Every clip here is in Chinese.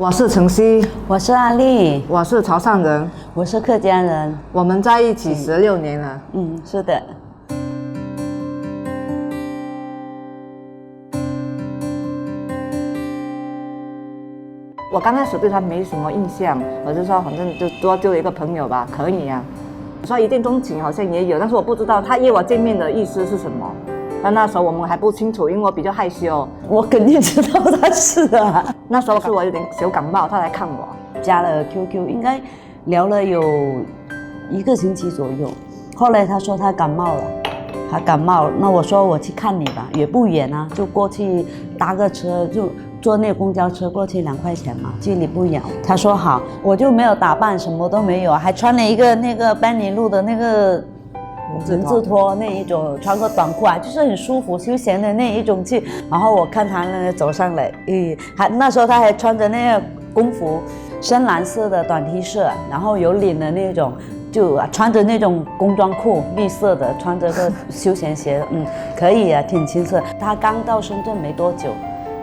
我是晨曦，我是阿丽，我是潮汕人，我是客家人。我们在一起16年了。是的。我刚开始对他没什么印象，我就说反正就多交一个朋友吧，可以啊。说一见钟情好像也有，但是我不知道他约我见面的意思是什么。那时候我们还不清楚，因为我比较害羞。我肯定知道他是啊。那时候是我有点小感冒，他来看我，加了 QQ， 应该聊了有1个星期左右。后来他说他感冒了，那我说我去看你吧，也不远啊，就过去搭个车，就坐那公交车过去2块钱嘛，距离不远。他说好，我就没有打扮，什么都没有，还穿了一个那个班尼路的那个人字拖那一种，穿个短裤啊，就是很舒服休闲的那一种去。然后我看他那个走上来，那时候他还穿着那个工服，深蓝色的短 T 恤，然后有领的那种，就穿着那种工装裤，绿色的，穿着个休闲鞋，可以啊，挺青涩。他刚到深圳没多久，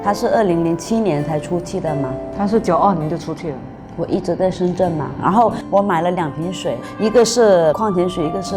他是2007年才出去的嘛，他是92年就出去了。我一直在深圳嘛，然后我买了2瓶水，一个是矿泉水，一个是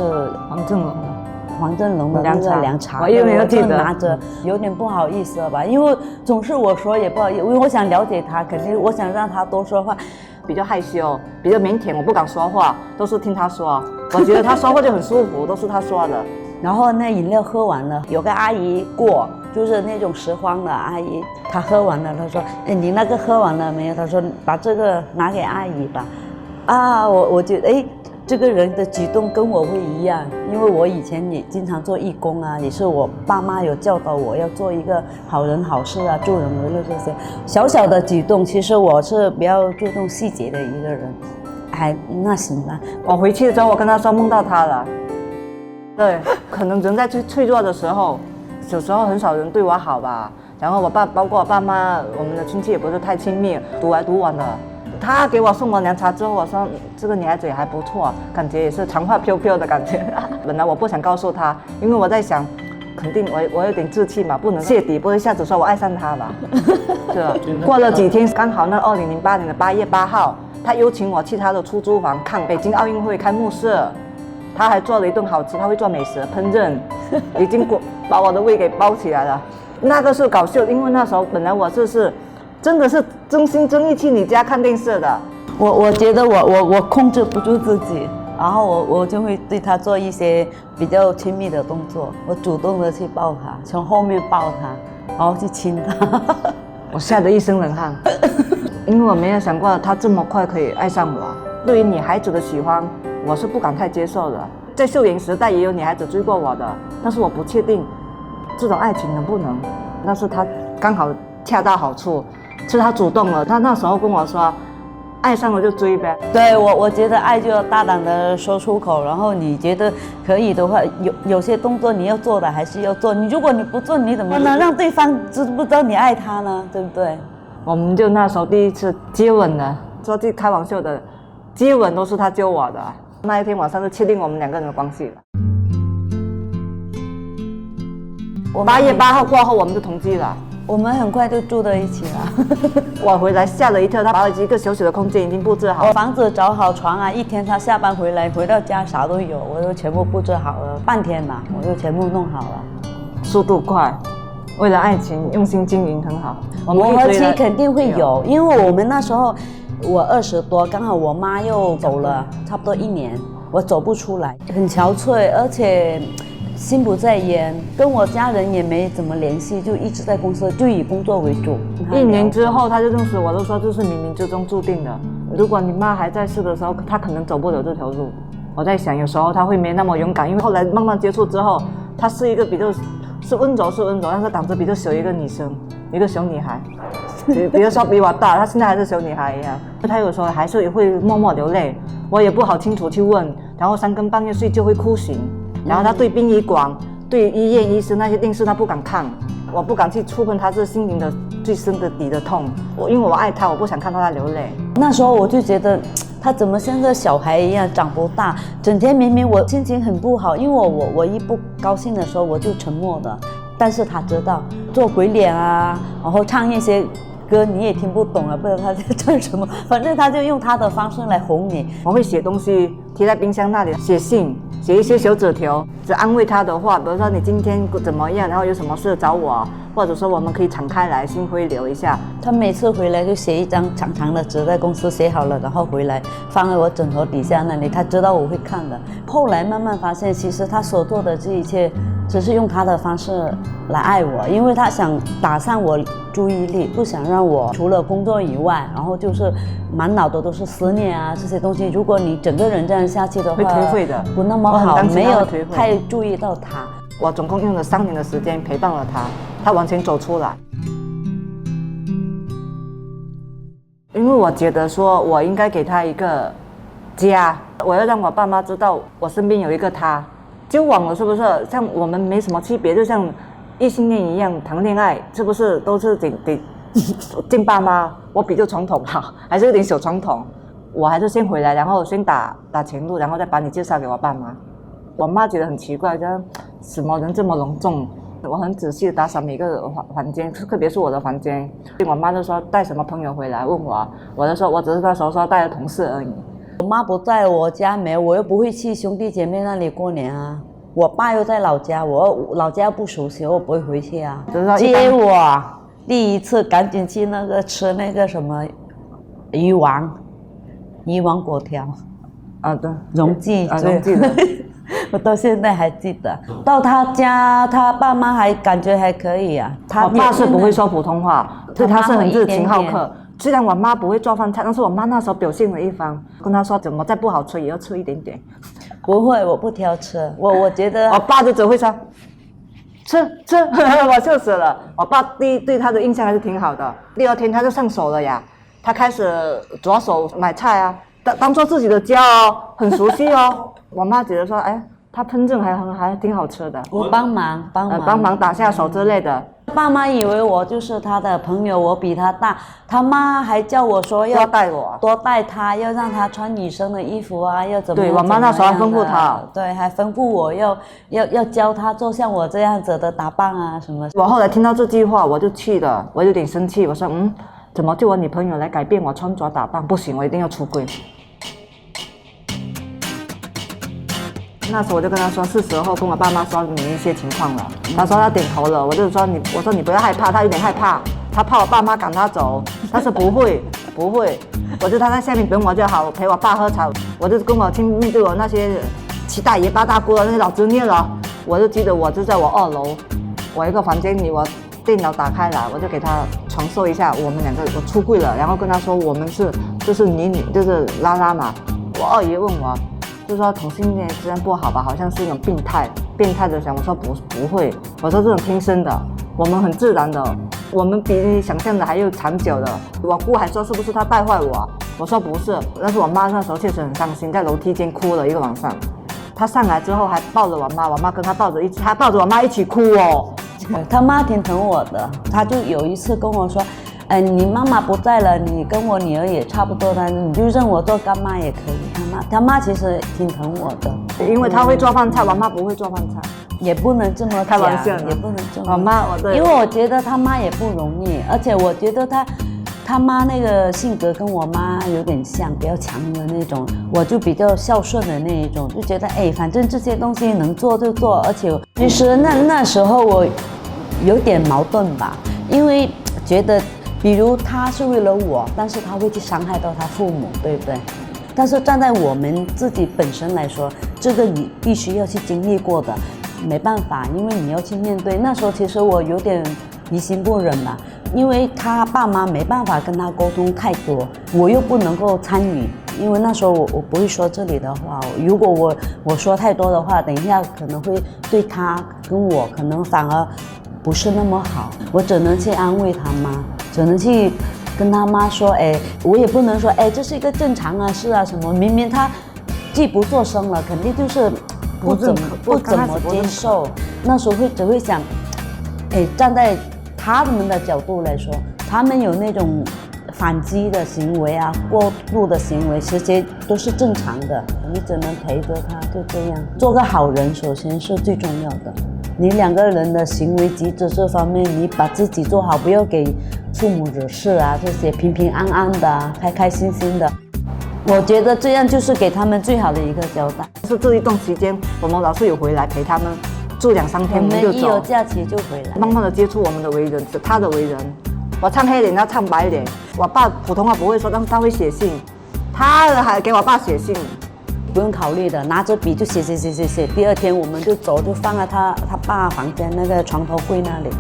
黄振龙的那个凉茶，我永远都记得。拿着有点不好意思了吧，因为总是我说也不好意思，因为我想了解他，肯定我想让他多说话。比较害羞，比较腼腆，我不敢说话，都是听他说。我觉得他说话就很舒服，都是他说的。然后那饮料喝完了，有个阿姨过，就是那种拾荒的阿姨，她喝完了，她说：“你那个喝完了没有？”她说：“把这个拿给阿姨吧。”我觉得这个人的举动跟我会一样，因为我以前也经常做义工啊，也是我爸妈有教导我要做一个好人好事啊，助人为乐这些小小的举动，其实我是比较注重细节的一个人。那行吧。我回去之后，我跟他说梦到他了。对，可能人在最脆弱的时候，有时候很少人对我好吧。然后包括我爸妈，我们的亲戚也不是太亲密，独来独往的。他给我送完凉茶之后，我说这个女孩子也还不错，感觉也是长发飘飘的感觉。本来我不想告诉他，因为我在想，肯定我有点志气嘛，不能泄底，不会一下子说我爱上他吧。是吧？过了几天，刚好那2008年的8月8号，他邀请我去他的出租房看北京奥运会开幕式。他还做了一顿好吃，他会做美食烹饪，已经把我的胃给包起来了。那个是搞笑，因为那时候本来我真的是真心真意去你家看电视的。我觉得我控制不住自己，然后我就会对他做一些比较亲密的动作，我主动的去抱他，从后面抱他，然后去亲他。我吓得一身冷汗，因为我没有想过他这么快可以爱上我。对于女孩子的喜欢，我是不敢太接受的。在校园时代也有女孩子追过我的，但是我不确定这种爱情能不能。但是他刚好恰到好处，是他主动了。他那时候跟我说，爱上了就追呗。对，我觉得爱就要大胆的说出口，然后你觉得可以的话，有些动作你要做的还是要做。如果你不做，你怎么能让对方知不知道你爱他呢？对不对？我们就那时候第一次接吻了，说句开玩笑的，接吻都是他教我的。那一天晚上就确定我们2个人的关系了。8月8号过后，我们就同居了。我们很快就住在一起了。我回来吓了一跳，他把一个小小的空间已经布置好，我房子找好床啊，一天他下班回到家啥都有，我都全部布置好了，半天嘛，我就全部弄好了。速度快，为了爱情用心经营很好。磨合期肯定会有，因为我们那时候我20多，刚好我妈又走了，差不多1年，我走不出来，很憔悴，而且心不在焉，跟我家人也没怎么联系，就一直在公司，就以工作为主。1年之后他就认识我，都说这是冥冥之中注定的。如果你妈还在世的时候，他可能走不了这条路。我在想，有时候他会没那么勇敢，因为后来慢慢接触之后，她是一个比较是温柔，但是胆子比较小一个女生，一个小女孩。比如说比我大，她现在还是小女孩一样。她有时候还是会默默流泪，我也不好清楚去问。然后3更半夜睡就会哭醒。然后她对殡仪馆、对医院医生那些电视她不敢看，我不敢去触碰她这心灵的最深的底的痛。因为我爱她，我不想看到她流泪。那时候我就觉得，她怎么像个小孩一样长不大，整天明明我心情很不好，因为我一不高兴的时候我就沉默的，但是她知道做鬼脸啊，然后唱一些歌你也听不懂啊，不知道他在唱什么，反正他就用他的方式来哄你。我会写东西贴在冰箱那里，写信，写一些小纸条，只安慰他的话，比如说你今天怎么样，然后有什么事找我，或者说我们可以敞开来，心会留一下。他每次回来就写一张长长的纸，在公司写好了，然后回来放在我枕头底下那里，他知道我会看的。后来慢慢发现，其实他所做的这一切，只是用他的方式来爱我，因为他想打散我注意力，不想让我除了工作以外，然后就是满脑的都是思念啊这些东西。如果你整个人这样下去的话，会颓废的，不那么好，没有太太注意到他。我总共用了3年的时间陪伴了他，他完全走出来。因为我觉得说我应该给他一个家，我要让我爸妈知道我身边有一个他。交往了是不是像我们没什么区别，就像异性恋一样谈恋爱，是不是都是得见爸妈？我比较传统哈，还是有点小传统。我还是先回来，然后先打前路，然后再把你介绍给我爸妈。我妈觉得很奇怪，这什么人这么隆重？我很仔细的打扫每个房间，特别是我的房间。我妈就说带什么朋友回来问我，我就说我只是那时候说带了同事而已。我妈不在，我家没有，我又不会去兄弟姐妹那里过年啊。我爸又在老家，我老家不熟悉，我不会回去啊。接我第一次赶紧去那个吃那个什么鱼丸粿条啊，对，荣记啊，荣记的。我到现在还记得。到他家，他爸妈还感觉还可以啊。我爸是不会说普通话，对，他是很热情好客。虽然我妈不会做饭菜，但是我妈那时候表现了一番，跟她说怎么再不好吃也要吃一点点。不会，我不挑吃，我觉得。我爸就只会说吃，我笑死了。我爸对他的印象还是挺好的。第2天他就上手了呀，他开始着手买菜啊，当做自己的家哦，很熟悉哦。我妈觉得说，哎，他烹饪还挺好吃的。我帮忙打下手之类的。爸妈以为我就是他的朋友，我比他大。他妈还叫我说要多带他，要让他穿女生的衣服啊，要怎么样。对，我妈那时候还吩咐他，对，还吩咐我要教他做像我这样子的打扮啊什么。我后来听到这句话，我就气了，我有点生气，我说怎么就我女朋友来改变我穿着打扮？不行，我一定要出柜。那时候我就跟他说，是时候跟我爸妈说明一些情况了。他说他点头了，我就说我说你不要害怕，他有点害怕，他怕我爸妈赶他走。他说不会，我就他在下面等我就好，陪我爸喝茶。我就跟我面对我那些7大爷8大姑的那些老执念了。我就记得我就在我2楼，我一个房间里，我电脑打开来，我就给他传授一下我们2个我出柜了，然后跟他说我们就是你就是拉拉嘛。我2爷问我。就说同性恋虽然不好吧，好像是一种病态的想。我说不会，我说这种天生的，我们很自然的，我们比你想象的还要长久的。我姑还说是不是他带坏我，我说不是，但是我妈那时候确实很伤心，在楼梯间哭了一个晚上。她上来之后还抱着我妈，我妈跟她抱着她抱着我妈一起哭哦。他妈挺疼我的，他就有一次跟我说。你妈妈不在了，你跟我女儿也差不多的，你就认我做干妈也可以。他妈其实挺疼我的，因为她会做饭菜，我妈不会做饭菜，也不能这么开玩笑，也不能这么。我妈因为我觉得他妈也不容易，而且我觉得他妈那个性格跟我妈有点像，比较强的那种，我就比较孝顺的那一种，就觉得反正这些东西能做就做，而且其实那时候我有点矛盾吧，因为觉得。比如他是为了我，但是他会去伤害到他父母，对不对？但是站在我们自己本身来说，这个你必须要去经历过的，没办法，因为你要去面对。那时候其实我有点于心不忍吧，因为他爸妈没办法跟他沟通太多，我又不能够参与，因为那时候我不会说这里的话。如果我说太多的话，等一下可能会对他跟我可能反而不是那么好，我只能去安慰他妈。只能去跟他妈说，我也不能说，这是一个正常啊，是啊什么，明明他既不做声了，肯定就是不怎么接受。那时候只会想，站在他们的角度来说，他们有那种反击的行为啊，过度的行为，其实都是正常的。你只能陪着他，就这样做个好人，首先是最重要的。你两个人的行为举止这方面，你把自己做好，不要给父母惹事啊，这些平平安安的啊，开开心心的。我觉得这样就是给他们最好的一个交代。是这一段期间，我们老是有回来陪他们住2、3天，我们就一有走，假期就回来，慢慢的接触我们的为人，他的为人。我唱黑脸，他唱白脸。我爸普通话不会说，但是他会写信，他还给我爸写信。不用考虑的，拿着笔就写。第二天我们就走，就放在他爸房间那个床头柜那里，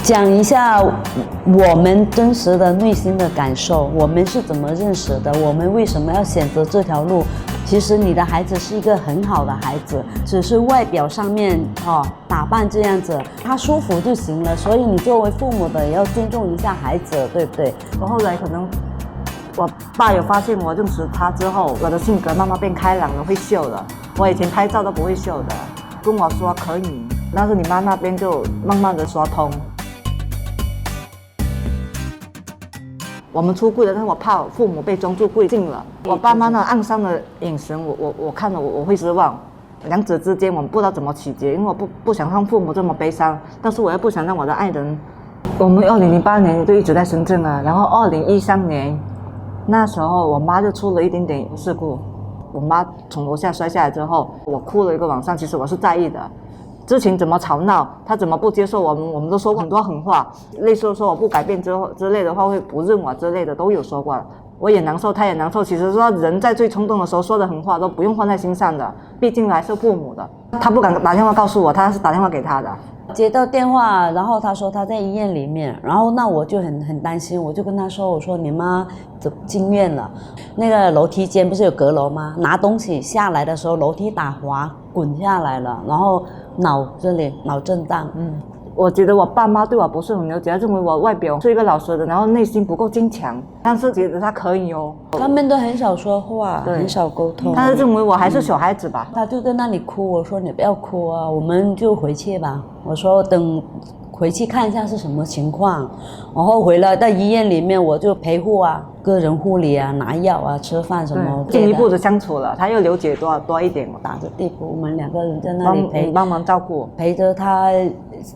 讲一下我们真实的内心的感受，我们是怎么认识的，我们为什么要选择这条路。其实你的孩子是一个很好的孩子，只是外表上面打扮这样子，他舒服就行了。所以你作为父母的也要尊重一下孩子，对不对？我后来可能。我爸有发现我认识他之后，我的性格慢慢变开朗了，会秀了。我以前拍照都不会秀的，跟我说可以，但是你妈那边就慢慢的说通。我们出柜了，但是我怕父母被装作柜进了。我爸妈那暗伤的眼神，我看了我会失望。两者之间我们不知道怎么取决，因为我不想让父母这么悲伤，但是我又不想让我的爱人。我们2008年就一直在深圳啊，然后2013年。那时候我妈就出了一点点事故，我妈从楼下摔下来之后，我哭了1个晚上。其实我是在意的，之前怎么吵闹，她怎么不接受我们都说过很多狠话，类似说我不改变之类的话会不认我之类的都有说过。我也难受，她也难受。其实说人在最冲动的时候说的狠话都不用放在心上的，毕竟还是父母的。她不敢打电话告诉我，她是打电话给她的。接到电话，然后他说他在医院里面，然后那我就很担心，我就跟他说，我说你妈进院了，那个楼梯间不是有阁楼吗？拿东西下来的时候楼梯打滑滚下来了，然后这里脑震荡。我觉得我爸妈对我不是很了解，认为我外表是一个老实的，然后内心不够坚强，但是觉得他可以哦。他们都很少说话，很少沟通。他是认为我还是小孩子吧。他就在那里哭，我说你不要哭啊，我们就回去吧。我说等回去看一下是什么情况，然后回来到医院里面我就陪护啊，个人护理啊，拿药啊，吃饭什么，进一步的相处了，他又了解多一点嘛，打着地铺，我们2个人在那里帮忙照顾，陪着他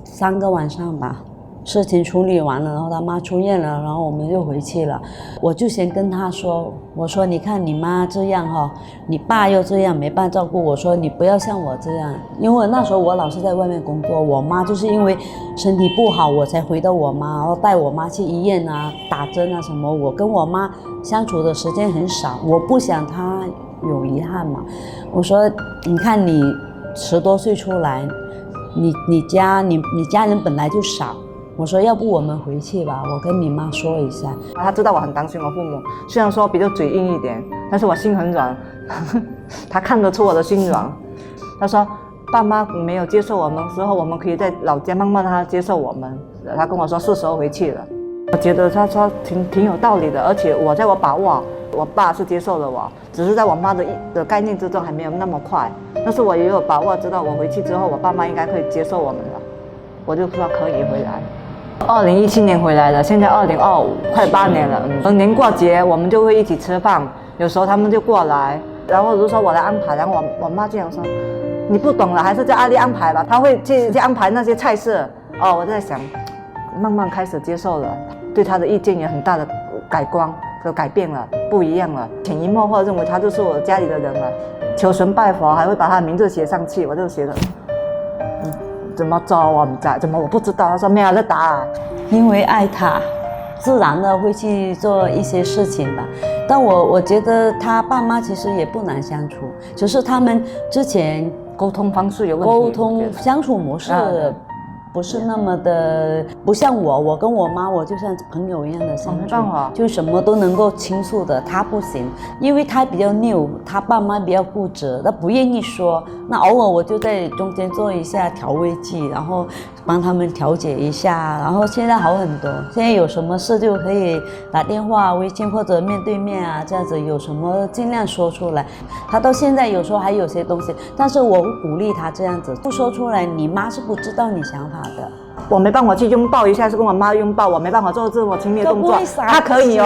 3个晚上吧。事情处理完了，然后他妈出院了，然后我们就回去了。我就先跟他说，我说你看你妈这样你爸又这样没办法照顾，我说你不要像我这样，因为那时候我老是在外面工作，我妈就是因为身体不好我才回到我妈，然后带我妈去医院啊，打针啊什么，我跟我妈相处的时间很少，我不想她有遗憾嘛。我说你看你10多岁出来，你家人本来就少。我说要不我们回去吧，我跟你妈说一下。他知道我很担心我父母，虽然说比较嘴硬一点，但是我心很软。他看得出我的心软。他说爸妈没有接受我们之后，我们可以在老家慢慢让他接受我们。他跟我说是时候回去了。我觉得他说挺有道理的，而且我把握，我爸是接受了我，只是在我妈的概念之中还没有那么快。但是我也有把握，知道我回去之后，我爸妈应该可以接受我们了。我就说可以回来。2017年回来了，现在2025快8年了。年过节我们就会一起吃饭，有时候他们就过来，然后如说我来安排，然后我妈这样说，你不懂了，还是叫阿丽安排吧，她会去安排那些菜式。我在想，慢慢开始接受了，对她的意见有很大的改变了，不一样了，潜移默化认为她就是我家里的人了，求神拜佛还会把她的名字写上去，我就写了。怎么做我不知道，怎么我不知道？他说没有得打，因为爱他，自然的会去做一些事情吧。但我觉得他爸妈其实也不难相处，只是他们之前沟通方式有问题，沟通相处模式不是那么的，不像我跟我妈，我就像朋友一样的相处，没办法，就什么都能够倾诉的。他不行，因为他比较拗，他爸妈比较固执，他不愿意说。那偶尔我就在中间做一下调味剂，然后帮他们调解一下，然后现在好很多。现在有什么事就可以打电话、微信或者面对面啊，这样子有什么尽量说出来。他到现在有时候还有些东西，但是我会鼓励他这样子，不说出来，你妈是不知道你想法的。我没办法去拥抱一下，是跟我妈拥抱，我没办法做自我亲密的动作都不会，撒他可以哦，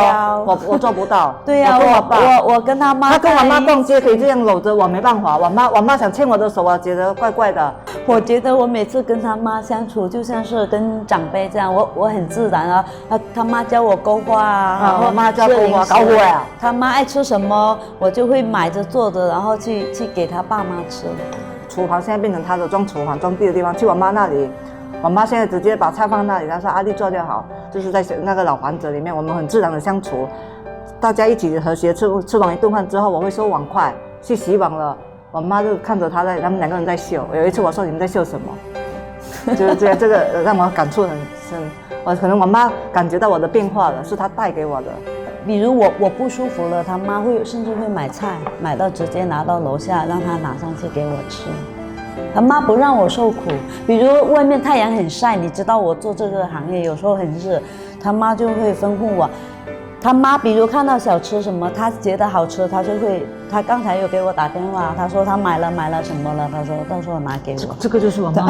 娇我做不到。对呀、我跟我爸，我跟他妈，他跟我妈逛街可以这样搂着，我没办法。我妈想牵我的手，我觉得怪怪的。我觉得我每次跟他妈相处，就像是跟长辈这样，我很自然啊。他妈教我勾画啊，然后我妈教勾画吃零食搞我呀。他妈爱吃什么，我就会买着做着，然后去给他爸妈吃。厨房现在变成他的装厨房装地的地方，去我妈那里，我妈现在直接把菜放那里，她说阿丽做就好，就是在那个老房子里面，我们很自然的相处，大家一起和谐吃完一顿饭之后，我会收碗筷去洗碗了，我妈就看着他们两个人在秀。有一次我说你们在秀什么？就是这个让我感触很深。可能我妈感觉到我的变化了，是她带给我的。比如我不舒服了，他妈甚至会买菜，买到直接拿到楼下，让他拿上去给我吃。他妈不让我受苦，比如外面太阳很晒，你知道我做这个行业有时候很热，他妈就会吩咐我。他妈比如看到小吃什么，他觉得好吃，他刚才有给我打电话，他说他买了什么了，他说到时候拿给我。这个就是我妈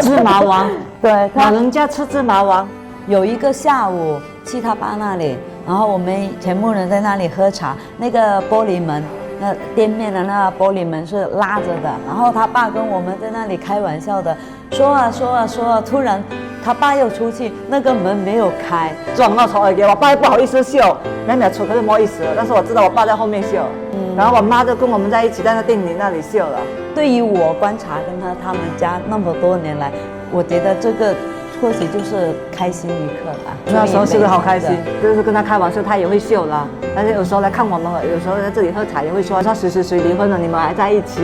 芝麻王，对，老人家吃芝麻王。有一个下午去他爸那里，然后我们全部人在那里喝茶，那个玻璃门，那店面的那个玻璃门是拉着的，然后他爸跟我们在那里开玩笑的说啊，突然他爸又出去，那个门没有开，撞到头耳给我爸也不好意思秀，没出可是不好意思了，但是我知道我爸在后面秀，然后我妈就跟我们在一起在那店里那里秀了。对于我观察跟他们家那么多年来，我觉得这个或许就是开心一刻吧。那时候秀得好开心，就是跟他开玩笑，他也会秀啦。但是有时候来看我们，有时候在这里喝茶也会说谁离婚了，你们还在一起。